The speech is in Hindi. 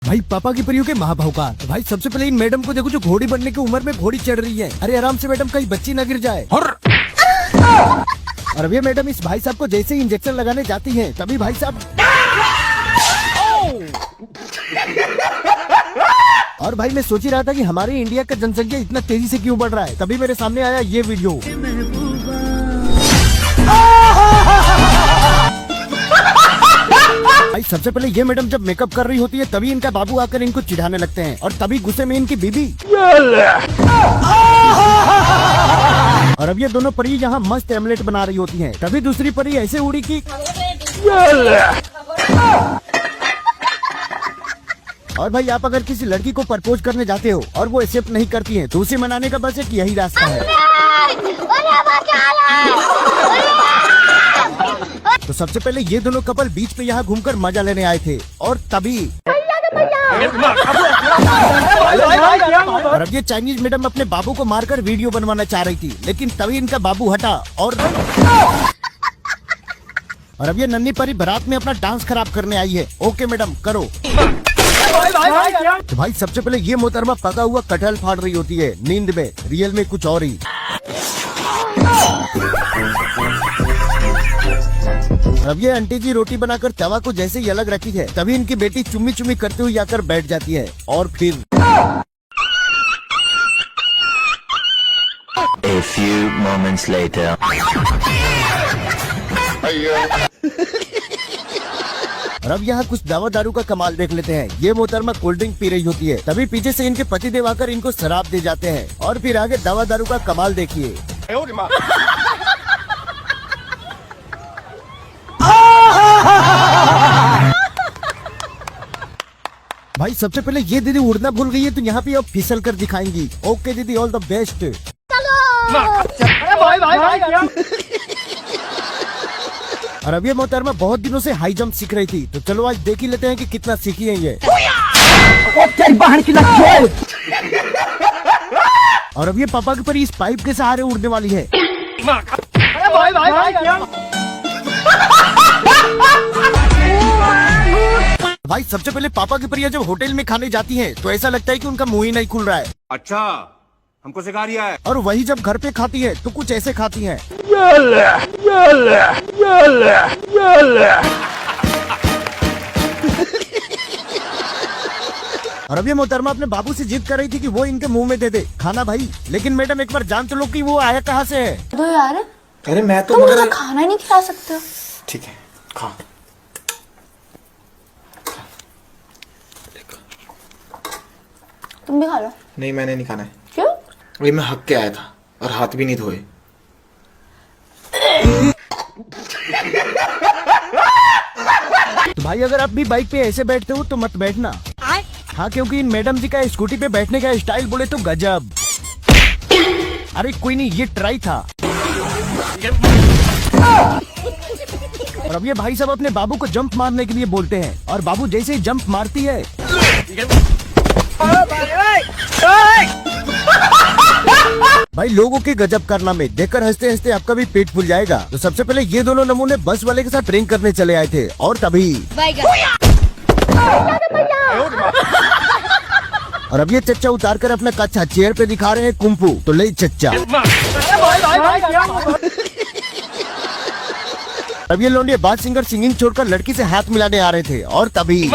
भाई पापा की परियों के महाभावकार। भाई सबसे पहले इन मैडम को देखो जो घोड़ी बनने की उम्र में घोड़ी चढ़ रही है। अरे आराम से मैडम, कहीं बच्ची न गिर जाए। और अब ये मैडम इस भाई साहब को जैसे ही इंजेक्शन लगाने जाती है तभी भाई साहब और भाई मैं सोच ही रहा था कि हमारे इंडिया का जनसंख्या इतना तेजी से क्यों बढ़ रहा है, तभी मेरे सामने आया ये वीडियो। भाई सबसे पहले ये मैडम जब मेकअप कर रही होती है तभी इनका बाबू आकर इनको चिढ़ाने लगते हैं और तभी गुस्से में इनकी बीबी और अब ये दोनों परी यहाँ मस्त एमलेट बना रही होती हैं। तभी दूसरी परी ऐसे उड़ी की और भाई आप अगर किसी लड़की को प्रपोज करने जाते हो और वो एक्सेप्ट नहीं करती है तो उसे मनाने का बस एक यही रास्ता है। तो सबसे पहले ये दोनों कपल बीच पे यहाँ घूमकर मजा लेने आए थे और तभी और अब ये चाइनीज मैडम अपने बाबू को मारकर वीडियो बनवाना चाह रही थी, लेकिन तभी इनका बाबू हटा और अब ये नन्ही परी बारात में अपना डांस खराब करने आई है। ओके मैडम करो। तो भाई सबसे पहले ये मोहतरमा पका हुआ कटहल फाड़ रही होती है नींद में, रियल में कुछ और ही। अब ये आंटी जी रोटी बनाकर तवा को जैसे ही अलग रखी है तभी इनकी बेटी चुम्मी चुम्मी करते हुए आकर बैठ जाती है और फिर A few moments later. और अब यहाँ कुछ दवा दारू का कमाल देख लेते हैं। ये मोहतरमा कोल्ड ड्रिंक पी रही होती है तभी पीछे से इनके पति देव आकर इनको शराब दे जाते हैं और फिर आगे दवा दारू का कमाल देखिए। भाई सबसे पहले ये दीदी उड़ना भूल गई है तो यहाँ पे अब फिसल कर दिखाएंगी। ओके दीदी, ऑल द बेस्ट। और अब ये मोहतरमा बहुत दिनों से हाई जंप सीख रही थी तो चलो आज देख ही लेते हैं कि कितना सीखी है ये। और अब ये पापा के परी इस पाइप के सहारे उड़ने वाली है। भाई सबसे पहले पापा की परियां जब होटल में खाने जाती हैं तो ऐसा लगता है कि उनका मुंह ही नहीं खुल रहा है। अच्छा, हमको सिखा रिया है। और वही जब घर पे खाती है तो कुछ ऐसे खाती हैं। और अब ये मोहतरमा अपने बाबू से जिद कर रही थी कि वो इनके मुंह में दे दे खाना भाई, लेकिन मैडम एक बार जान तो लो कि वो आया कहाँ से है। तो यार अरे मैं तो तुम मुझे खाना ही नहीं खिला सकते हो। ठीक है खा। तुम भी खा लो। नहीं मैंने नहीं खाना है। क्यों? अभी मैं हक के आया था और हाथ भी नहीं धोए। तो भाई अगर आप भी बाइक पे ऐसे बैठते हो तो मत बैठना। हाँ, क्योंकि इन मैडम जी का स्कूटी पे बैठने का स्टाइल बोले तो गजब। अरे कोई नहीं, ये ट्राई था। और अब ये भाई साहब अपने बाबू को जंप मारने के लिए बोलते हैं और बाबू जैसे ही जंप मारती है भाई लोगों के गजब कारनामे देखकर हंसते हंसते आपका भी पेट फूल जाएगा। तो सबसे पहले ये दोनों नमूने बस वाले के साथ ड्रिंक करने चले आए थे और तभी और अब ये चच्चा उतार कर अपना कच्चा चेयर पे दिखा रहे हैं कुंफू। तो ले चच्चा। अब ये लोग बात सिंगर सिंगिंग छोड़कर लड़की से हाथ मिलाने आ रहे थे और तभी